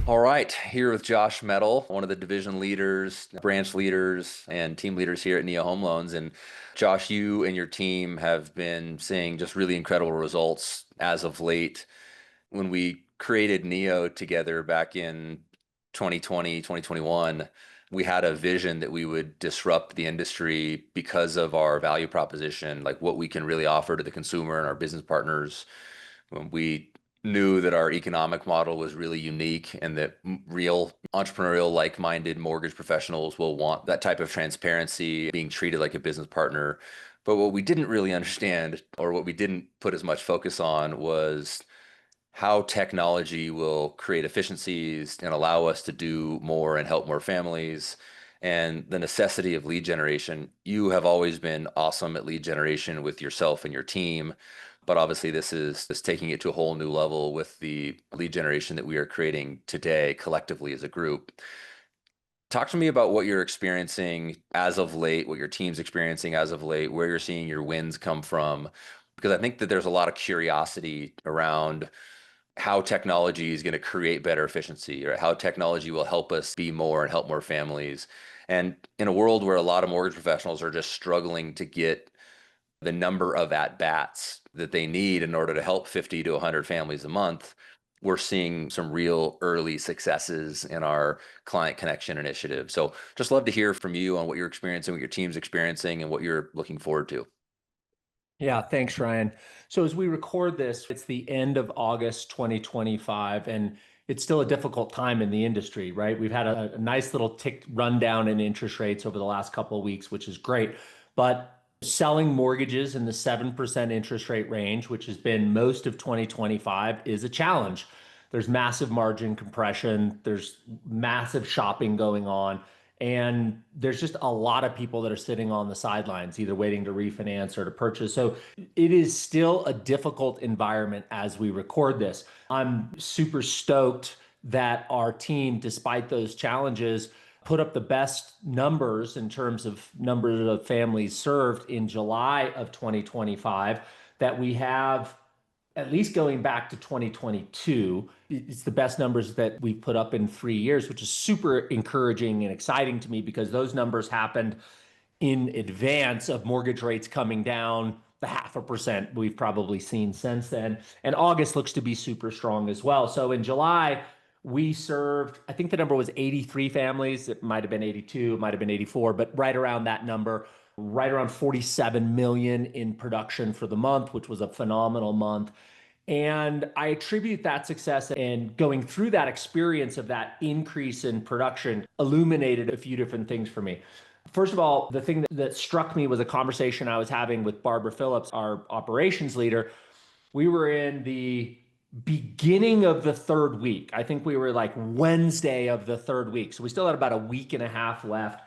All right, here with Josh Mettle, one of the division leaders, branch leaders, and team leaders here at Neo Home Loans. And Josh, you and your team have been seeing just really incredible results as of late. When we created Neo together back in 2020, 2021, we had a vision that we would disrupt the industry because of our value proposition, like what we can really offer to the consumer and our business partners. When we knew that our economic model was really unique and that real entrepreneurial like-minded mortgage professionals will want that type of transparency, being treated like a business partner. But what we didn't really understand, or what we didn't put as much focus on, was how technology will create efficiencies and allow us to do more and help more families, and the necessity of lead generation. You have always been awesome at lead generation with yourself and your team, but obviously this is taking it to a whole new level with the lead generation that we are creating today collectively as a group. Talk to me about what you're experiencing as of late, what your team's experiencing as of late, where you're seeing your wins come from, because I think that there's a lot of curiosity around how technology is going to create better efficiency, or how technology will help us be more and help more families. And in a world where a lot of mortgage professionals are just struggling to get the number of at-bats that they need in order to help 50 to 100 families a month, we're seeing some real early successes in our client connection initiative. So just love to hear from you on what you're experiencing, what your team's experiencing, and what you're looking forward to. Yeah, thanks, Ryan. So as we record this, it's the end of August 2025, and it's still a difficult time in the industry, right? We've had a nice little tick rundown in interest rates over the last couple of weeks, which is great. But selling mortgages in the 7% interest rate range, which has been most of 2025, is a challenge. There's massive margin compression, there's massive shopping going on. And there's just a lot of people that are sitting on the sidelines, either waiting to refinance or to purchase. So it is still a difficult environment as we record this. I'm super stoked that our team, despite those challenges, put up the best numbers in terms of numbers of families served in July of 2025 that we have, at least going back to 2022. It's the best numbers that we've put up in 3 years, which is super encouraging and exciting to me because those numbers happened in advance of mortgage rates coming down the 0.5% we've probably seen since then. And August looks to be super strong as well. So in July, we served, I think the number was 83 families. It might have been 82, it might have been 84, but right around that number, right around 47 million in production for the month, which was a phenomenal month. And I attribute that success, and going through that experience of that increase in production illuminated a few different things for me. First of all, the thing that struck me was a conversation I was having with Barbara Phillips, our operations leader. We were in the beginning of the third week. I think we were like Wednesday of the third week. So we still had about a week and a half left.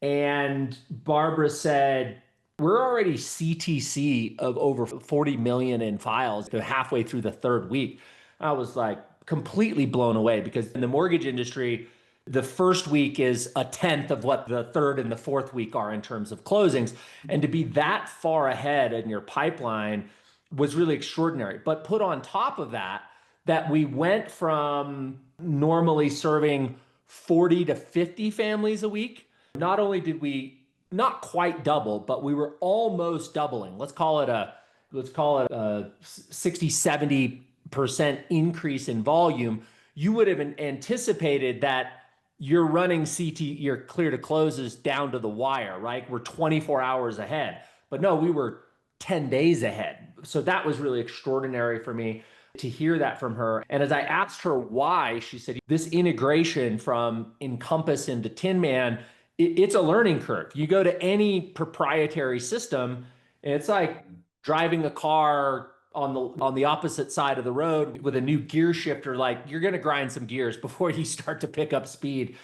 And Barbara said, we're already CTC of over 40 million in files to halfway through the third week. I was like completely blown away because in the mortgage industry, the first week is a tenth of what the third and the fourth week are in terms of closings. And to be that far ahead in your pipeline was really extraordinary. But put on top of that, that we went from normally serving 40 to 50 families a week. Not only did we not quite double, but we were almost doubling. Let's call it a 60, 70% increase in volume. You would have anticipated that you're running your clear to closes down to the wire, right? We're 24 hours ahead. But no, we were 10 days ahead. So that was really extraordinary for me to hear that from her. And as I asked her why, she said, this integration from Encompass into Tin Man, it's a learning curve. You go to any proprietary system, and it's like driving a car on the opposite side of the road with a new gear shifter. Like, you're going to grind some gears before you start to pick up speed.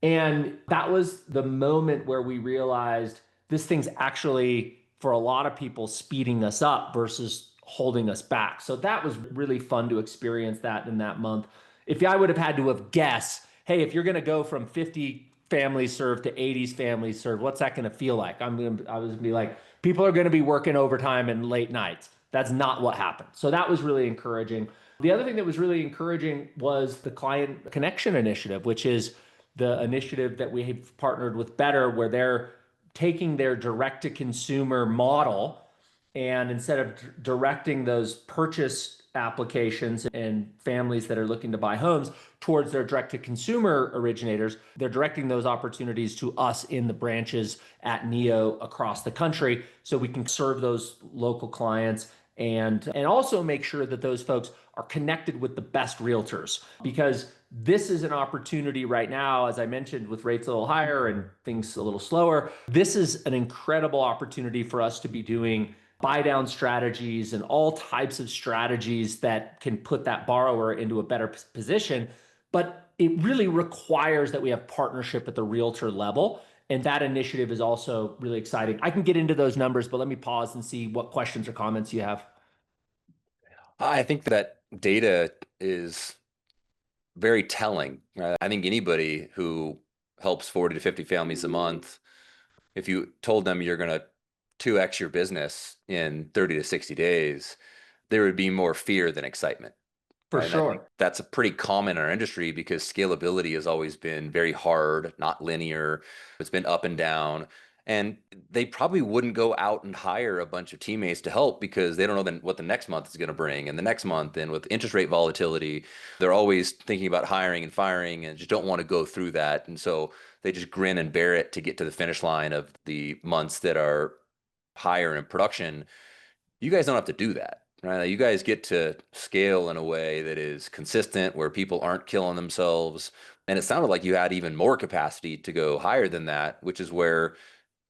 And that was the moment where we realized this thing's actually, for a lot of people, speeding us up versus holding us back. So that was really fun to experience that in that month. If I would have had to have guessed, hey, if you're going to go from 50 families served to 80 families served, what's that going to feel like? I was going to be like, people are going to be working overtime and late nights. That's not what happened. So that was really encouraging. The other thing that was really encouraging was the client connection initiative, which is the initiative that we have partnered with Better, where they're taking their direct to consumer model, and instead of directing those purchase applications and families that are looking to buy homes towards their direct to consumer originators, they're directing those opportunities to us in the branches at Neo across the country so we can serve those local clients and also make sure that those folks are connected with the best realtors, because this is an opportunity right now, as I mentioned, with rates a little higher and things a little slower. This is an incredible opportunity for us to be doing buy down strategies and all types of strategies that can put that borrower into a better position. But it really requires that we have partnership at the realtor level. And that initiative is also really exciting. I can get into those numbers, but let me pause and see what questions or comments you have. I think that data is very telling. I think anybody who helps 40 to 50 families a month, if you told them you're going to 2x your business in 30 to 60 days, there would be more fear than excitement. For Right? And I think sure. that's a pretty common in our industry because scalability has always been very hard, not linear. It's been up and down. And they probably wouldn't go out and hire a bunch of teammates to help because they don't know then what the next month is going to bring and the next month. And with interest rate volatility, they're always thinking about hiring and firing and just don't want to go through that. And so they just grin and bear it to get to the finish line of the months that are higher in production. You guys don't have to do that, right? You guys get to scale in a way that is consistent, where people aren't killing themselves. And it sounded like you had even more capacity to go higher than that, which is where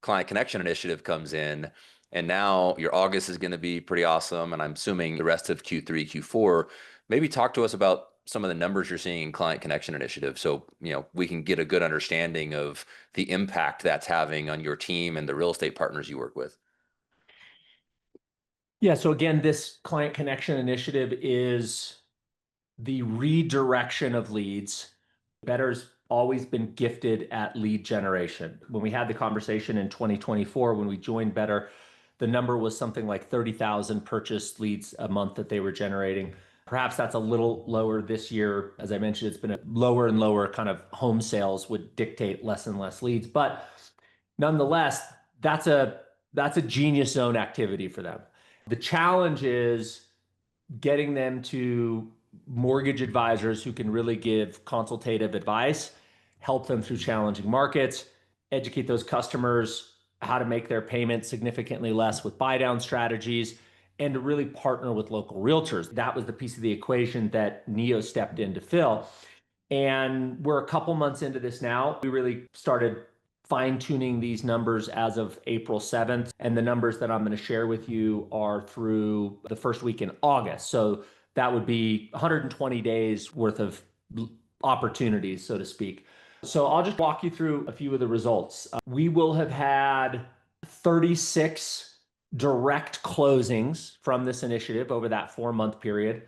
Client Connection Initiative comes in. And now your August is going to be pretty awesome. And I'm assuming the rest of Q3, Q4. Maybe talk to us about some of the numbers you're seeing in Client Connection Initiative so we can get a good understanding of the impact that's having on your team and the real estate partners you work with. Yeah. So again, this client connection initiative is the redirection of leads. Better's always been gifted at lead generation. When we had the conversation in 2024, when we joined Better, the number was something like 30,000 purchased leads a month that they were generating. Perhaps that's a little lower this year. As I mentioned, it's been a lower and lower kind of home sales would dictate less and less leads. But nonetheless, that's a genius zone activity for them. The challenge is getting them to mortgage advisors who can really give consultative advice, help them through challenging markets, educate those customers how to make their payments significantly less with buy down strategies, and to really partner with local realtors. That was the piece of the equation that Neo stepped in to fill. And we're a couple months into this now. We really started fine tuning these numbers as of April 7th. And the numbers that I'm going to share with you are through the first week in August. So that would be 120 days worth of opportunities, so to speak. So I'll just walk you through a few of the results. We will have had 36 direct closings from this initiative over that 4 month period.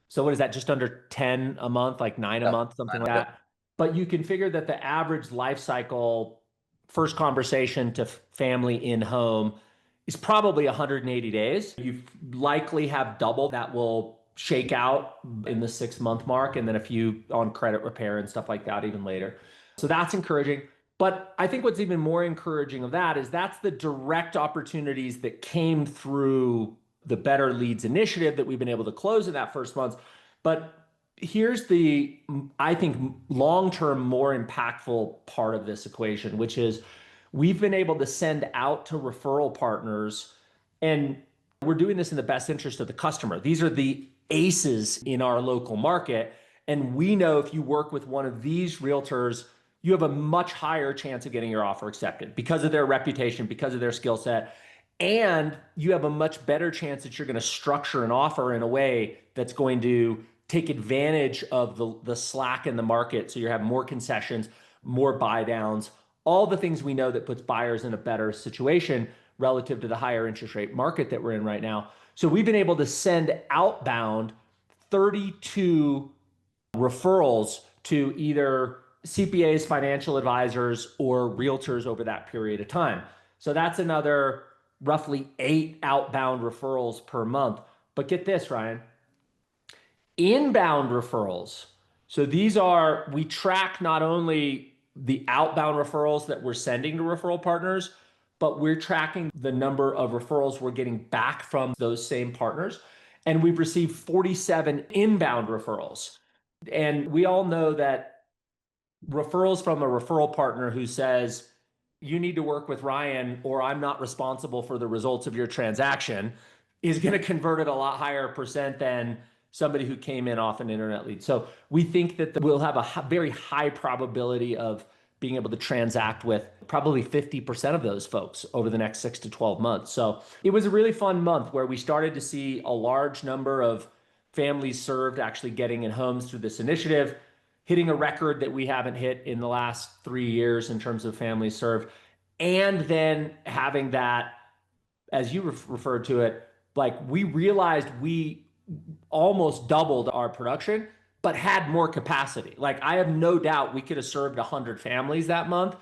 So what is that? Just under 10 a month, like 9 a Yeah, month, something like yep. that. But you can figure that the average life cycle, first conversation to family in home, is probably 180 days. You likely have double that will shake out in the 6 month mark, and then a few on credit repair and stuff like that even later. So that's encouraging. But I think what's even more encouraging of that is that's the direct opportunities that came through the Better Leads initiative that we've been able to close in that first month. But here's the, I think, long-term more impactful part of this equation, which is we've been able to send out to referral partners, and we're doing this in the best interest of the customer. These are the aces in our local market. And we know if you work with one of these realtors, you have a much higher chance of getting your offer accepted because of their reputation, because of their skill set. And you have a much better chance that you're going to structure an offer in a way that's going to take advantage of the slack in the market. So you have more concessions, more buy downs, all the things we know that puts buyers in a better situation relative to the higher interest rate market that we're in right now. So we've been able to send outbound 32 referrals to either CPAs, financial advisors, or realtors over that period of time. So that's another roughly 8 outbound referrals per month. But get this, Ryan, Inbound referrals. So these are, we track not only the outbound referrals that we're sending to referral partners, but we're tracking the number of referrals we're getting back from those same partners. And we've received 47 inbound referrals. And we all know that referrals from a referral partner who says, you need to work with Ryan or I'm not responsible for the results of your transaction is going to convert at a lot higher percent than somebody who came in off an internet lead. So we think that we'll have a very high probability of being able to transact with probably 50% of those folks over the next 6 to 12 months. So it was a really fun month where we started to see a large number of families served actually getting in homes through this initiative, hitting a record that we haven't hit in the last 3 years in terms of families served. And then having that, as you referred to it, like we realized we almost doubled our production, but had more capacity. Like I have no doubt we could have served 100 families that month.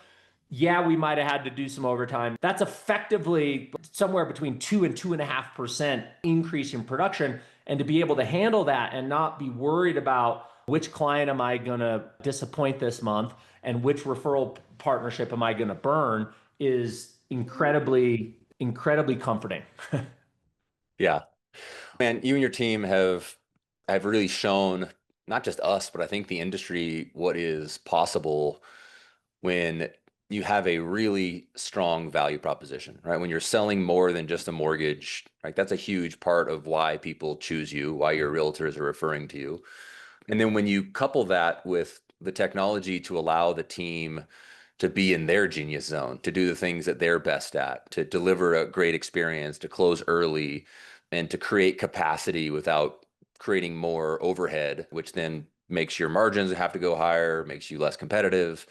Yeah, we might have had to do some overtime. That's effectively somewhere between 2 and 2.5% increase in production. And to be able to handle that and not be worried about which client am I going to disappoint this month and which referral partnership am I going to burn is incredibly, incredibly comforting. Yeah. Man, you and your team have really shown not just us, but I think the industry what is possible when you have a really strong value proposition, right? When you're selling more than just a mortgage, right? That's a huge part of why people choose you, why your realtors are referring to you. And then when you couple that with the technology to allow the team to be in their genius zone, to do the things that they're best at, to deliver a great experience, to close early, and to create capacity without creating more overhead, which then makes your margins have to go higher, makes you less competitive.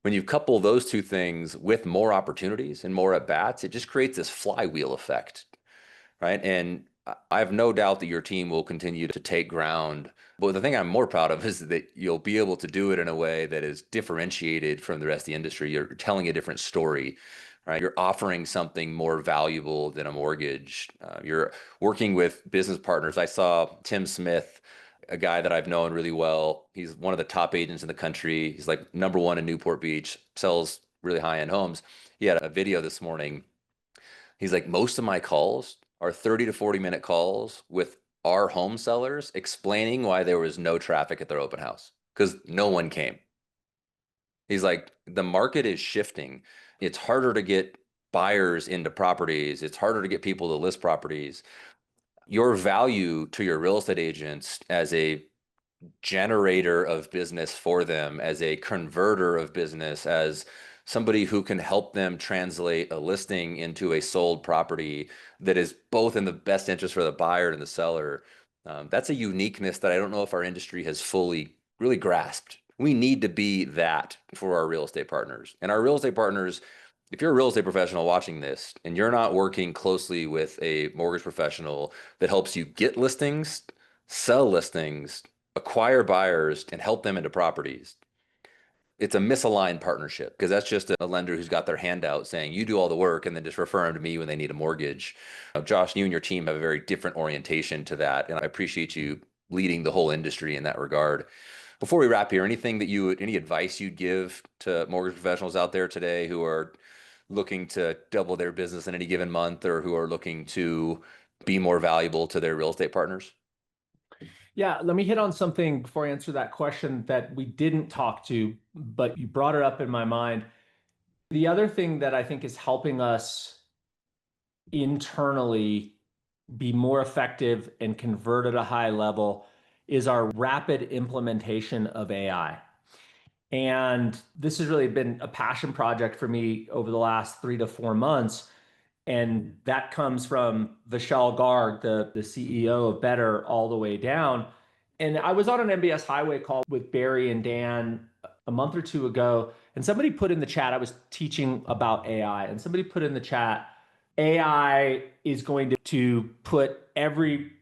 When you couple those two things with more opportunities and more at bats, it just creates this flywheel effect, right? And I have no doubt that your team will continue to take ground. But the thing I'm more proud of is that you'll be able to do it in a way that is differentiated from the rest of the industry. You're telling a different story, right? You're offering something more valuable than a mortgage. You're working with business partners. I saw Tim Smith, a guy that I've known really well. He's one of the top agents in the country. He's like #1 in Newport Beach, sells really high-end homes. He had a video this morning. He's like, most of my calls are 30 to 40-minute calls with our home sellers explaining why there was no traffic at their open house because no one came. He's like, the market is shifting. It's harder to get buyers into properties. It's harder to get people to list properties. Your value to your real estate agents as a generator of business for them, as a converter of business, as somebody who can help them translate a listing into a sold property that is both in the best interest for the buyer and the seller. That's a uniqueness that I don't know if our industry has fully really grasped. We need to be that for our real estate partners. And our real estate partners, if you're a real estate professional watching this and you're not working closely with a mortgage professional that helps you get listings, sell listings, acquire buyers, and help them into properties, it's a misaligned partnership because that's just a lender who's got their hand out saying, you do all the work and then just refer them to me when they need a mortgage. Josh, you and your team have a very different orientation to that. And I appreciate you leading the whole industry in that regard. Before we wrap here, any advice you'd give to mortgage professionals out there today who are looking to double their business in any given month or who are looking to be more valuable to their real estate partners? Yeah, let me hit on something before I answer that question that we didn't talk to, but you brought it up in my mind. The other thing that I think is helping us internally be more effective and convert at a high level is our rapid implementation of AI. And this has really been a passion project for me over the last 3 to 4 months. And that comes from Vishal Garg, the CEO of Better, all the way down. And I was on an MBS Highway call with Barry and Dan a month or two ago, and somebody put in the chat, I was teaching about AI, and somebody put in the chat, AI is going to put every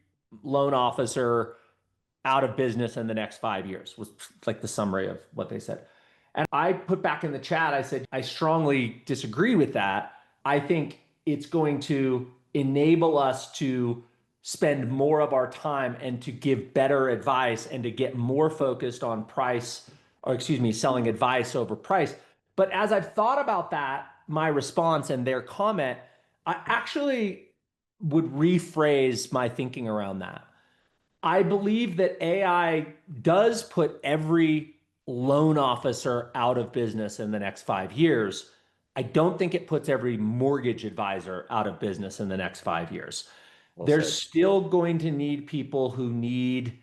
loan officer out of business in the next 5 years, was like the summary of what they said. And I put back in the chat, I said, I strongly disagree with that. I think it's going to enable us to spend more of our time and to give better advice and to get more focused on price, or excuse me, selling advice over price. But as I've thought about that, my response and their comment, I actually would rephrase my thinking around that. I believe that AI does put every loan officer out of business in the next 5 years. I don't think it puts every mortgage advisor out of business in the next 5 years. Well There's said. still going to need people who need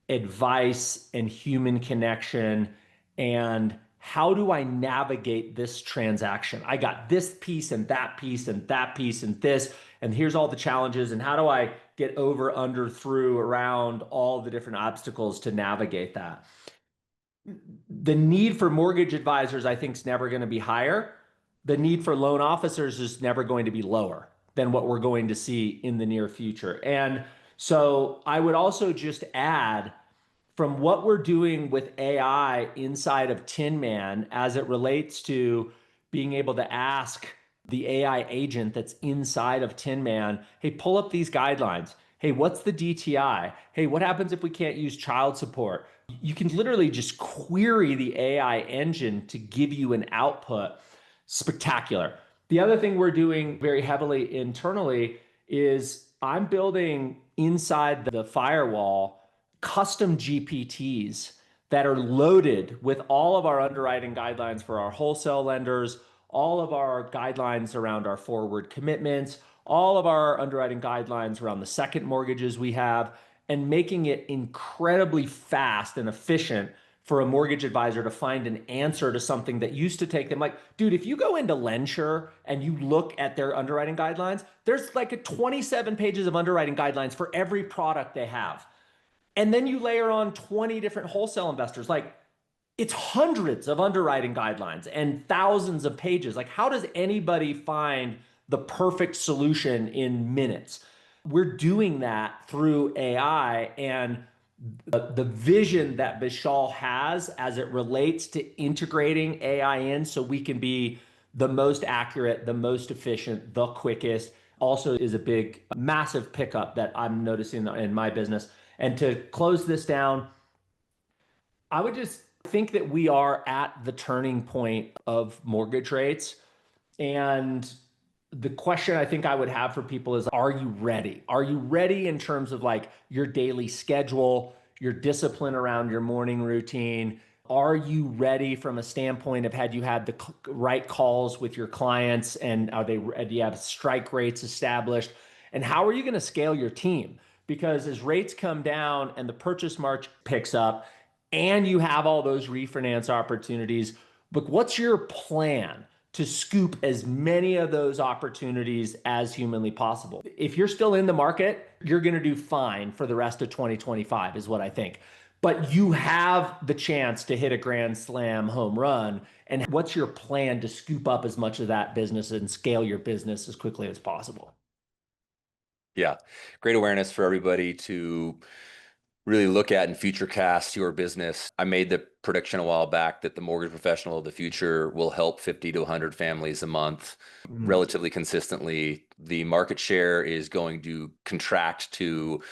advice and human connection and how do I navigate this transaction? I got this piece and that piece and that piece and this, and here's all the challenges. And how do I get over, under, through, around all the different obstacles to navigate that? The need for mortgage advisors, I think, is never going to be higher. The need for loan officers is never going to be lower than what we're going to see in the near future. And so I would also just add, from what we're doing with AI inside of Tin Man as it relates to being able to ask the AI agent that's inside of Tin Man, hey, pull up these guidelines. Hey, what's the DTI? Hey, what happens if we can't use child support? You can literally just query the AI engine to give you an output. Spectacular. The other thing we're doing very heavily internally is I'm building inside the firewall custom GPTs that are loaded with all of our underwriting guidelines for our wholesale lenders, all of our guidelines around our forward commitments, all of our underwriting guidelines around the second mortgages we have, and making it incredibly fast and efficient for a mortgage advisor to find an answer to something that used to take them. Like, dude, if you go into LendSure and you look at their underwriting guidelines, there's like a 27 pages of underwriting guidelines for every product they have. And then you layer on 20 different wholesale investors. Like, it's hundreds of underwriting guidelines and thousands of pages. Like, how does anybody find the perfect solution in minutes? We're doing that through AI, and the vision that Vishal has as it relates to integrating AI in so we can be the most accurate, the most efficient, the quickest, also is a big, massive pickup that I'm noticing in my business. And to close this down, I would just think that we are at the turning point of mortgage rates. And the question I think I would have for people is, are you ready? Are you ready in terms of like your daily schedule, your discipline around your morning routine? Are you ready from a standpoint of, had you had the right calls with your clients, and do you have strike rates established? And how are you going to scale your team? Because as rates come down and the purchase market picks up and you have all those refinance opportunities, look, what's your plan to scoop as many of those opportunities as humanly possible? If you're still in the market, you're going to do fine for the rest of 2025 is what I think. But you have the chance to hit a grand slam home run. And what's your plan to scoop up as much of that business and scale your business as quickly as possible? Yeah, great awareness for everybody to really look at and future cast your business. I made the prediction a while back that the mortgage professional of the future will help 50 to 100 families a month relatively consistently. The market share is going to contract to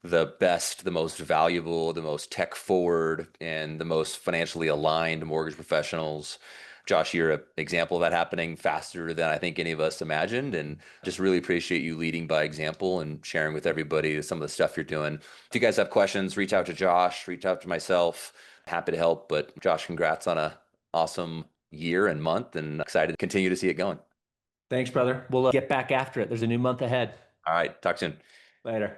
the best, the most valuable, the most tech forward, and the most financially aligned mortgage professionals. Josh, you're an example of that happening faster than I think any of us imagined. And just really appreciate you leading by example and sharing with everybody some of the stuff you're doing. If you guys have questions, reach out to Josh, reach out to myself. Happy to help. But Josh, congrats on a awesome year and month, and excited to continue to see it going. Thanks, brother. We'll get back after it. There's a new month ahead. All right, talk soon. Later.